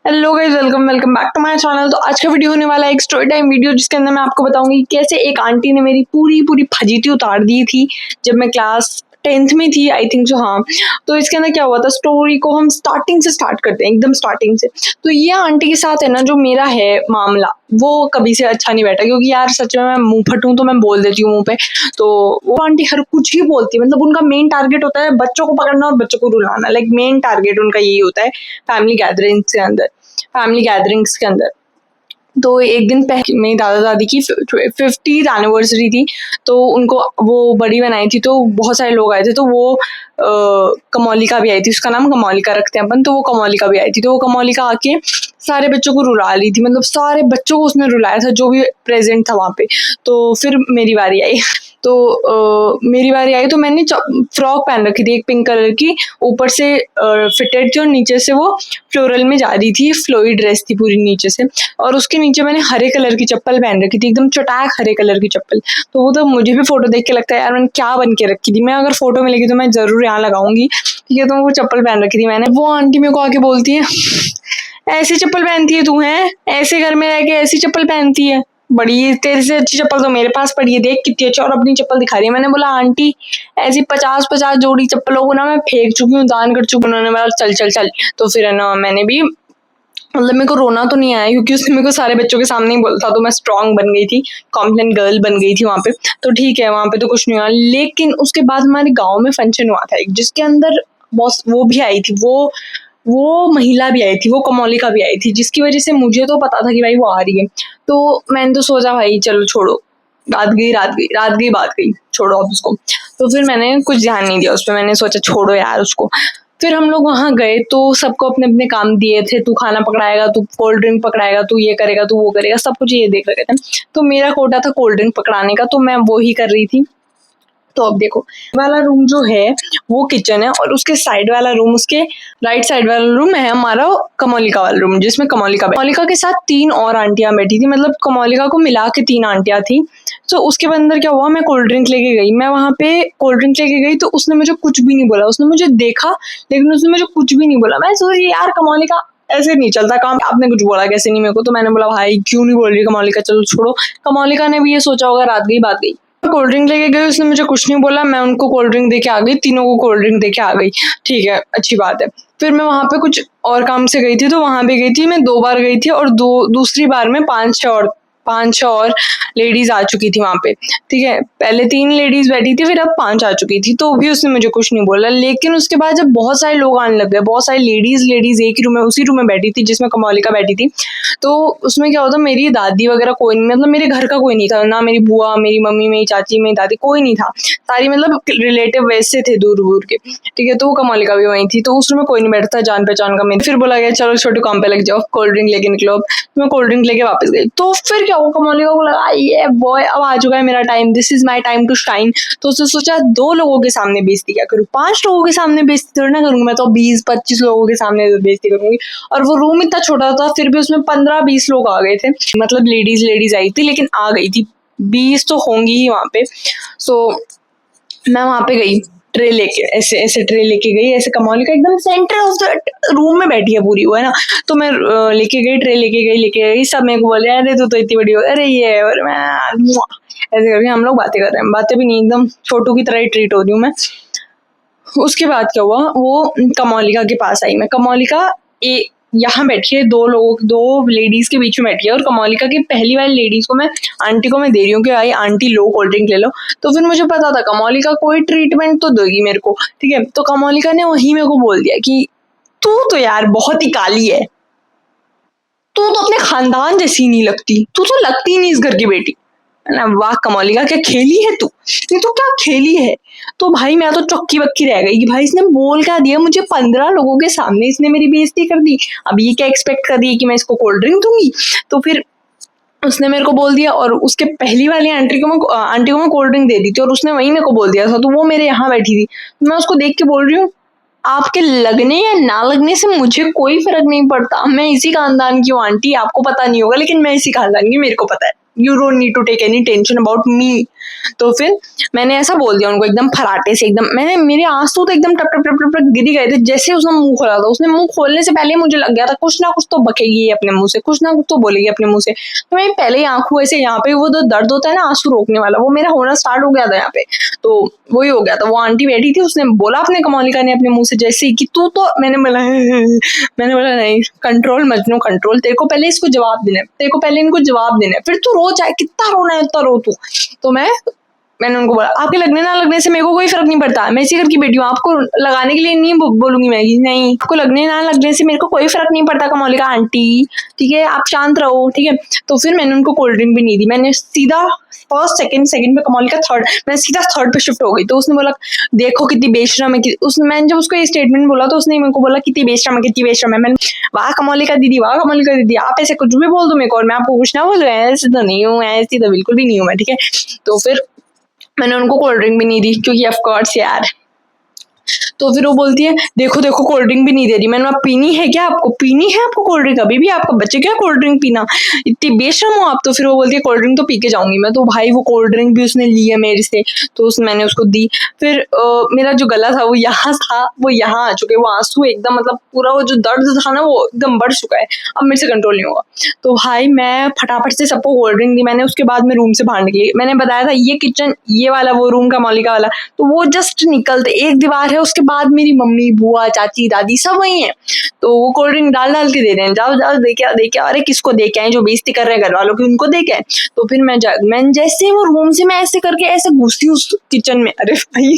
Hello guys, welcome back to my channel. तो आज का वीडियो होने वाला है एक स्टोरी टाइम वीडियो, जिसके अंदर मैं आपको बताऊंगी कैसे एक आंटी ने मेरी पूरी फजीती उतार दी थी जब मैं क्लास 10th में थी, आई थिंक सो। हाँ, तो इसके अंदर क्या हुआ था, स्टोरी को हम स्टार्टिंग से स्टार्ट करते हैं, एकदम स्टार्टिंग से। तो ये आंटी के साथ है ना, जो मेरा है मामला, वो कभी से अच्छा नहीं बैठा, क्योंकि यार सच में मैं मुंह फटूं तो मैं बोल देती हूँ मुंह पे। तो वो आंटी हर कुछ ही बोलती है, मतलब उनका मेन टारगेट होता है बच्चों को पकड़ना और बच्चों को रुलाना। लाइक मेन टारगेट उनका यही होता है फैमिली गैदरिंग्स के अंदर। तो एक दिन पहले मेरी दादा दादी की 50th एनिवर्सरी थी, तो उनको वो बड़ी बनाई थी, तो बहुत सारे लोग आए थे। तो वो कमौलिका भी आई थी, उसका नाम कमौलिका रखते हैं अपन। तो वो कमौलिका भी आई थी, तो वो कमौलिका आके सारे बच्चों को रुला रही थी, मतलब सारे बच्चों को उसने रुलाया था जो भी प्रेजेंट था वहाँ पे। तो फिर मेरी बारी आई। तो मैंने फ्रॉक पहन रखी थी, एक पिंक कलर की, ऊपर से फिटेड थी और नीचे से वो फ्लोरल में जा रही थी, फ्लोई ड्रेस थी पूरी नीचे से। और उसके नीचे मैंने हरे कलर की चप्पल पहन रखी थी, एकदम चटाक हरे कलर की चप्पल। तो वो तो मुझे भी फोटो देख के लगता है यार मैंने क्या बन के रखी थी। मैं अगर फोटो मिलेगी तो मैं जरूर यहाँ लगाऊंगी, ठीक है। तो वो चप्पल पहन रखी थी मैंने। वो आंटी मेरे को आके बोलती है, ऐसी चप्पल पहनती है तू, है ऐसे घर में रह के ऐसी चप्पल पहनती है, बड़ी तेरे से अच्छी चप्पल तो मेरे पास पड़ी है, देख कितनी अच्छी। और अपनी चप्पल दिखा रही है। मैंने बोला आंटी ऐसी 50 जोड़ी चप्पलों को ना मैं फेंक चुकी हूँ, दान कर चुकी हूँ। उन्होंने बोला चल चल चल। तो फिर है ना, मैंने भी, मतलब मेरे को रोना तो नहीं आया, क्योंकि उसने मेरे को सारे बच्चों के सामने ही बोला था, तो मैं स्ट्रांग बन गई थी, कॉन्फिडेंट गर्ल बन गई थी वहाँ पे। तो ठीक है, वहाँ पे तो कुछ नहीं हुआ। लेकिन उसके बाद हमारे गाँव में फंक्शन हुआ था एक, जिसके अंदर बॉस वो भी आई थी, वो महिला भी आई थी, वो कमौलिका भी आई थी, जिसकी वजह से मुझे तो पता था कि भाई वो आ रही है। तो मैंने तो सोचा भाई चलो छोड़ो, बात गई, छोड़ो अब उसको। तो फिर मैंने कुछ ध्यान नहीं दिया उस पर, मैंने सोचा छोड़ो यार उसको। फिर हम लोग वहां गए, तो सबको अपने अपने काम दिए थे, तू खाना पकड़ाएगा, तू कोल्ड ड्रिंक पकड़ाएगा, तू ये करेगा, तू वो करेगा, सब कुछ ये देख रहे थे। तो मेरा कोटा था कोल्ड ड्रिंक पकड़ाने का, तो मैं वो ही कर रही थी। तो अब देखो, वाला रूम जो है वो किचन है, और उसके साइड वाला रूम, उसके राइट साइड वाला रूम है हमारा कमौलिका वाला रूम, जिसमें कमौलिका के साथ 3 और आंटियां बैठी थी, मतलब कमौलिका को मिला के 3 आंटियां थी। तो उसके अंदर क्या हुआ, मैं कोल्ड ड्रिंक लेके गई, मैं वहां पे कोल्ड ड्रिंक लेके गई, तो उसने मुझे कुछ भी नहीं बोला। उसने मुझे देखा, लेकिन उसने मुझे कुछ भी नहीं बोला। मैं सोच रही यार कमौलिका ऐसे नहीं चलता काम, आपने कुछ बोला कैसे नहीं मेरे को। तो मैंने बोला भाई क्यों नहीं बोल रही कमौलिका, चलो छोड़ो। कमौलिका ने भी ये सोचा होगा रात गई बात गई। कोल्ड ड्रिंक लेके गई, उसने मुझे कुछ नहीं बोला, मैं उनको कोल्ड ड्रिंक देके आ गई, तीनों को कोल्ड ड्रिंक देके आ गई, ठीक है, अच्छी बात है। फिर मैं वहां पे कुछ और काम से गई थी, तो वहां पे गई थी मैं 2 बार गई थी, और दूसरी बार में 5-6 और लेडीज आ चुकी थी वहां पे, ठीक है। पहले 3 लेडीज बैठी थी, फिर अब 5 आ चुकी थी, तो भी उसने मुझे कुछ नहीं बोला। लेकिन उसके बाद जब बहुत सारे लोग आने लग गए, बहुत सारी लेडीज एक ही रूम में, उसी रूम में बैठी थी जिसमें कमौलिका बैठी थी, तो उसमें क्या होता, मेरी दादी वगैरह कोई नहीं, मतलब मेरे घर का कोई नहीं था ना, मेरी बुआ, मेरी मम्मी, मेरी चाची, मेरी दादी, कोई नहीं था। सारी मतलब रिलेटिव वैसे थे दूर दूर के, ठीक है। तो वो कमौलिका भी वहीं थी, तो उस रूम में कोई नहीं बैठता जान पहचान का। मैं फिर बोला गया चलो छोटे काम पे लग जाओ, कोल्ड ड्रिंक लेके निकलो। मैं कोल्ड ड्रिंक लेके वापस गई। तो फिर क्या हुआ, कमौलिका को लगा ये बॉय अब आ चुका है मेरा time, this is my time to shine. तो उसने सोचा 2 लोगों के सामने बेइज्जती क्या करूँ, 5 लोगों के सामने बेइज्जती थोड़ी ना करूंगी, मैं तो 20-25 लोगों के सामने बेइज्जती करूंगी। और वो रूम इतना छोटा था, फिर भी उसमें 15-20 लोग आ गए थे, मतलब लेडीज आई थी, लेकिन आ गई थी 20 तो होंगी ही वहां पे। सो मैं वहां पे गई, ट्रे लेके, ऐसे ट्रे लेके गई, ऐसे कमौलिका एकदम सेंटर ऑफ द रूम में बैठी है पूरी, वो है ना। तो मैं लेके गई, ट्रे लेके गई, सब मेरे को बोले अरे तू तो इतनी बड़ी हो, अरे ये, और मैं ऐसे करके हम लोग बातें कर रहे हैं, बातें भी नहीं, एकदम छोटू की तरह ही ट्रीट हो रही हूँ मैं। उसके बाद क्या हुआ, वो कमौलिका के पास आई, मैं कमौलिका यहाँ बैठी है, 2 लेडीज के बीच में बैठी है, और कमौलिका की पहली वाली लेडीज को मैं आंटी को मैं दे रही हूँ कि भाई आंटी लो कोल्ड ड्रिंक ले लो। तो फिर मुझे पता था कमौलिका कोई ट्रीटमेंट तो देगी मेरे को, ठीक है। तो कमौलिका ने वही मेरे को बोल दिया कि तू तो यार बहुत ही काली है, तू तो अपने खानदान जैसी नहीं लगती, तू तो लगती नहीं इस घर की बेटी, है ना। वाह कमौलिका क्या खेली है तू, नहीं तो क्या खेली है। तो भाई मैं तो चौक्की बक्की रह गई कि भाई इसने बोल क्या दिया मुझे, 15 लोगों के सामने इसने मेरी बेइज्जती कर दी। अब ये क्या एक्सपेक्ट कर रही है कि मैं इसको कोल्ड ड्रिंक दूंगी। तो फिर उसने मेरे को बोल दिया, और उसके पहली वाली आंटी को मैं कोल्ड ड्रिंक दे दी थी, और उसने वही मेरे को बोल दिया था, तो वो मेरे यहाँ बैठी थी। मैं उसको देख के बोल रही हूँ आपके लगने या ना लगने से मुझे कोई फर्क नहीं पड़ता, मैं इसी खानदान की हूँ आंटी, आपको पता नहीं होगा लेकिन मैं इसी खानदान की, मेरे को पता है। You don't need to take any tension about me. तो फिर मैंने ऐसा बोल दिया उनको एकदम फराटे से, एकदम मैंने, मेरे आंसू तो एकदम टप टप टप टप टप गिर ही गए थे जैसे उसने मुंह खोला था। उसने मुंह खोलने से पहले मुझे लग गया था कुछ ना कुछ तो बकेगी ये अपने मुंह से, कुछ ना कुछ तो बोलेगी अपने मुंह से। तो मैं पहले ही आंखों ऐसे, यहाँ पे वो जो दर्द होता है ना आंसू रोकने वाला, वो मेरा होना स्टार्ट हो गया था यहाँ पे। तो वही हो गया था। वो आंटी बैठी थी, उसने बोला अपने कमौलिका ने अपने मुंह से जैसे ही कि तू तो, मैंने बोला नहीं, कंट्रोल मजनू कंट्रोल, तेरे को पहले इसको जवाब देना है, तेरे को पहले इनको जवाब देना है, फिर तू रो, चाहे कितना रोना है उतना रो तू। तो मैंने उनको बोला आपके लगने ना लगने से मेरे को कोई फर्क नहीं पड़ता, मैं इसी घर की बेटी हूँ, आपको लगाने के लिए नहीं बोलूंगी मैं, नहीं आपको लगने ना लगने से मेरे को कोई फर्क नहीं पड़ता कमौलिका आंटी, ठीक है, आप शांत रहो, ठीक है। तो फिर मैंने उनको कोल्ड ड्रिंक भी नहीं दी, मैंने सीधा फर्स्ट सेकंड पे कमौलिका थर्ड, मैं सीधा थर्ड पे शिफ्ट हो गई। तो उसने बोला देखो कितनी बेशरम है, उसने, मैंने जब उसको ये स्टेटमेंट बोला तो उसने मेरे को बोला कितनी बेशरम है, कितनी बेशरम है। मैंने वाह कमौलिका दीदी, वाह कमौलिका दीदी, आप ऐसे कुछ भी बोल दो मेरे को और मैं आपको कुछ ना बोल रहा है, ऐसे तो नहीं हूँ, ऐसी तो बिल्कुल भी नहीं हूँ मैं, ठीक है। तो फिर मैंने उनको कोल्ड ड्रिंक भी नहीं दी क्योंकि ऑफ कोर्स यार। तो फिर वो बोलती है देखो देखो कोल्ड ड्रिंक भी नहीं दे रही। मैंने कहा पीनी है क्या आपको, पीनी है आपको कोल्ड ड्रिंक, अभी भी आपका बच्चे क्या कोल्ड ड्रिंक पीना, इतनी बेशरम हो आप। तो फिर वो बोलती है कोल्ड ड्रिंक तो पी के जाऊंगी मैं। तो भाई वो कोल्ड ड्रिंक भी उसने ली है मेरे से, तो मैंने उसको दी। फिर मेरा जो गला था वो यहाँ था, वो यहाँ आ चुके, वो आंसू एकदम, मतलब पूरा वो जो दर्द था ना वो एकदम बढ़ चुका है, अब मेरे से कंट्रोल नहीं होगा। तो भाई मैं फटाफट से सबको कोल्ड ड्रिंक दी मैंने। उसके बाद मैं रूम से बाहर निकली, मैंने बताया था ये किचन ये वाला वो रूम का मौलिका वाला, तो वो जस्ट निकलते एक दीवार है, उसके बाद मेरी मम्मी बुआ चाची दादी सब वही है। तो वो कोल्ड ड्रिंक डाल डाल के दे रहे हैं, जाओ जाओ दे के, अरे किसको दे के आए, जो बेइज्जती कर रहे हैं घर वालों की उनको दे के आए। तो फिर मैं जैसे वो रूम से मैं ऐसे करके ऐसे घुसी उस किचन में, अरे भाई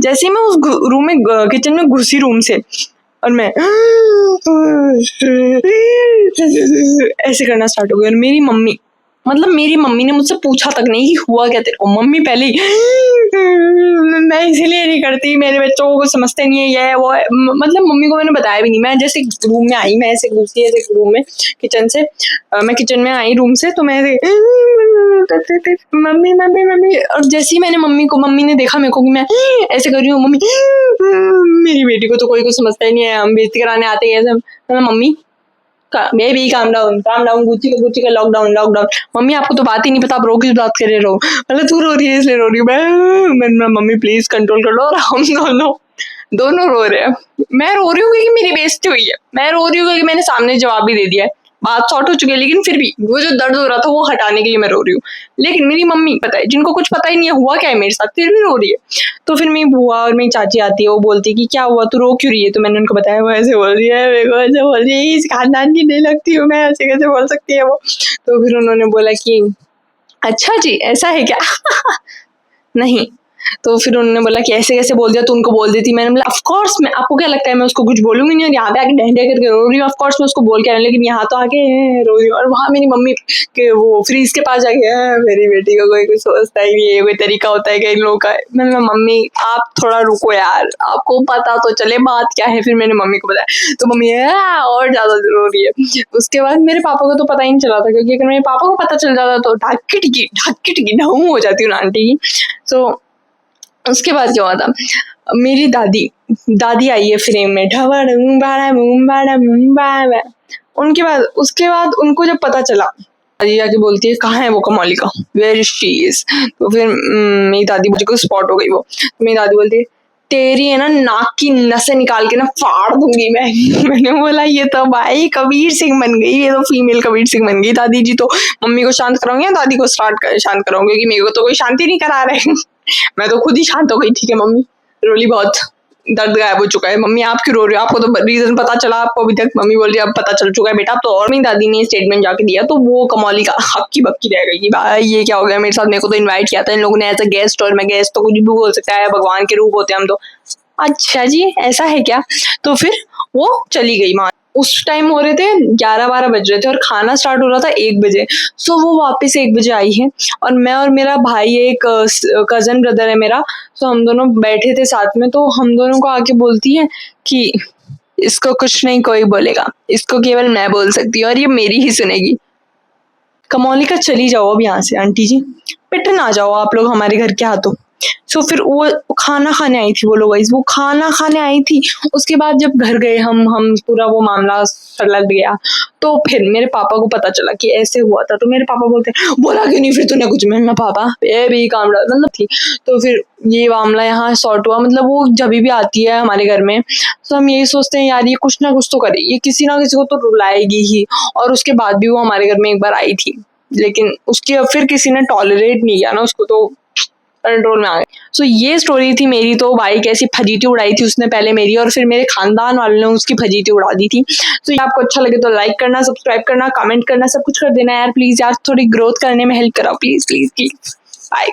जैसे मैं उस रूम में किचन में घुसी रूम से, और मैं ऐसे करना स्टार्ट हो गया। और मेरी मम्मी ने मुझसे पूछा तक नहीं कि हुआ क्या तेरे को, मम्मी पहले मैं इसीलिए नहीं करती, मेरे बच्चों को समझते नहीं है ये वो, मतलब मम्मी को मैंने बताया भी नहीं। मैं जैसे रूम में आई, मैं ऐसे घुसी ऐसे रूम में किचन से, मैं किचन में आई रूम से, तो मैं मम्मी मम्मी मम्मी, और जैसे ही मम्मी ने देखा मेरे को कि मैं ऐसे कर रही हूँ, मम्मी मेरी बेटी को तो कोई कुछ समझता ही नहीं है, हम बेइज्जती कराने आते हैं ऐसे। Mummy baby calm down Gucci का लॉकडाउन। मम्मी आपको तो बात ही नहीं पता, आप रो किस बात कर रहे हो, मतलब तू रो रही है इसलिए रो रही हूँ मैं। मम्मी प्लीज कंट्रोल कर लो, और हम दोनों रो रहे हैं। मैं रो रही हूँ क्योंकि मेरी बेइज्जती हुई है, मैं रो रही हूँ क्योंकि मैंने सामने जवाब भी दे दिया है, बात सॉर्ट हो चुकी है, लेकिन फिर भी वो जो दर्द हो रहा था वो हटाने के लिए मैं रो रही हूँ। लेकिन मेरी मम्मी पता है, जिनको कुछ पता ही नहीं है हुआ क्या है मेरे साथ, फिर भी रो रही है। तो फिर मेरी बुआ और मेरी चाची आती है, वो बोलती है कि क्या हुआ, तू रो क्यों रही है। तो मैंने उनको बताया वो ऐसे बोल रही है, मेरे को ऐसे बोल रही है, इस खानदान की नहीं लगती हूँ मैं, ऐसे कैसे बोल सकती है वो। तो फिर उन्होंने बोला कि अच्छा जी ऐसा है क्या नहीं। तो फिर उन्होंने बोला कि ऐसे कैसे बोल दिया, तू उनको बोल देती। मैंने बोला ऑफ कोर्स, मैं आपको क्या लगता है मैं उसको कुछ बोलूंगी नहीं, और यहाँ पे आके डंडे करके रो रही हूँ, ऑफ कोर्स मैं उसको बोल के, लेकिन यहाँ तो आके रो रही हूँ। और वहाँ मेरी मम्मी के वो फ्रीज के पास जाके मेरी बेटी को कोई कुछ सोचता ही नहीं है, कोई तरीका होता है कई लोगों का। मैंने मम्मी आप थोड़ा रुको यार, आपको पता तो चले बात क्या है। फिर मैंने मम्मी को बताया, तो मम्मी और ज्यादा रो रही है। उसके बाद मेरे पापा को तो पता ही नहीं चला था, क्योंकि अगर मेरे पापा को पता चल जाता तो ढाकी टिकी ढाऊ हो जाती हूँ आंटी की। तो उसके बाद क्या हुआ था, मेरी दादी आई है फ्रेम में, उसके बाद उनको जब पता चला, दादी जाके बोलती है कहाँ है वो कमौलिका, वेयर इज शी इज। तो फिर मेरी दादी मुझे को स्पॉट हो गई वो। तो मेरी दादी बोलती है तेरी है ना नाक की नसें निकाल के ना फाड़ दूंगी मैं। मैंने बोला ये तो भाई कबीर सिंह बन गई, ये तो फीमेल कबीर सिंह बन गई दादी जी। तो मम्मी को शांत कराऊंगी या दादी को शांत कराऊंगी, क्योंकि मेरे को तो कोई शांति नहीं करा रहे। मैं तो खुद ही शांत हो गई, ठीक है मम्मी रोली बहुत, दर्द गायब हो चुका है। मम्मी आप क्यों रो रही हो, आपको तो रीजन पता चला आपको अभी तक। मम्मी बोल रही है अब पता चल चुका है बेटा। तो और मेरी दादी ने स्टेटमेंट जाके दिया, तो वो कमौलिका हक्की बक्की रह गई कि भाई ये क्या हो गया मेरे साथ, मेरे को तो इनवाइट किया था इन लोगों ने एज अ गेस्ट, और मैं गेस्ट तो कुछ भी बोल सकता है, भगवान के रूप होते हैं हम तो। अच्छा जी ऐसा है क्या। तो फिर वो चली गई माँ। उस टाइम हो रहे थे 11-12 बज रहे थे, और खाना स्टार्ट हो रहा था 1 बजे। सो वो वापस 1 बजे आई है, और मैं और मेरा भाई, एक कजन ब्रदर है मेरा, तो हम दोनों बैठे थे साथ में। तो हम दोनों को आके बोलती है कि इसको कुछ नहीं कोई बोलेगा, इसको केवल मैं बोल सकती हूँ और ये मेरी ही सुनेगी। कमौलिका चली जाओ अब यहाँ से आंटी जी, पिट ना जाओ आप लोग हमारे घर के हाथों। सो फिर वो खाना खाने आई थी वो लोग, गाइस वो खाना खाने आई थी। उसके बाद जब घर गए हम पूरा वो मामला सलट गया। तो फिर मेरे पापा को पता चला कि ऐसे हुआ था, तो मेरे पापा बोलते बोला क्यों नहीं फिर तूने कुछ? मैं पापा ये भी काम मतलब थी। तो फिर ये मामला यहाँ सॉर्ट हुआ, मतलब वो जब भी आती है हमारे घर में तो हम यही सोचते हैं यार ये कुछ ना कुछ तो करे, ये किसी ना किसी को तो रुलाएगी ही। और उसके बाद भी वो हमारे घर में एक बार आई थी, लेकिन उसकी फिर किसी ने टॉलरेट नहीं किया ना उसको, तो कंट्रोल में आ गए। सो ये स्टोरी थी मेरी। तो भाई कैसी फजीती उड़ाई थी उसने पहले मेरी, और फिर मेरे खानदान वालों ने उसकी फजीती उड़ा दी थी। तो ये आपको अच्छा लगे तो लाइक करना, सब्सक्राइब करना, कमेंट करना, सब कुछ कर देना यार प्लीज यार, थोड़ी ग्रोथ करने में हेल्प कराओ प्लीज प्लीज प्लीज। बाय।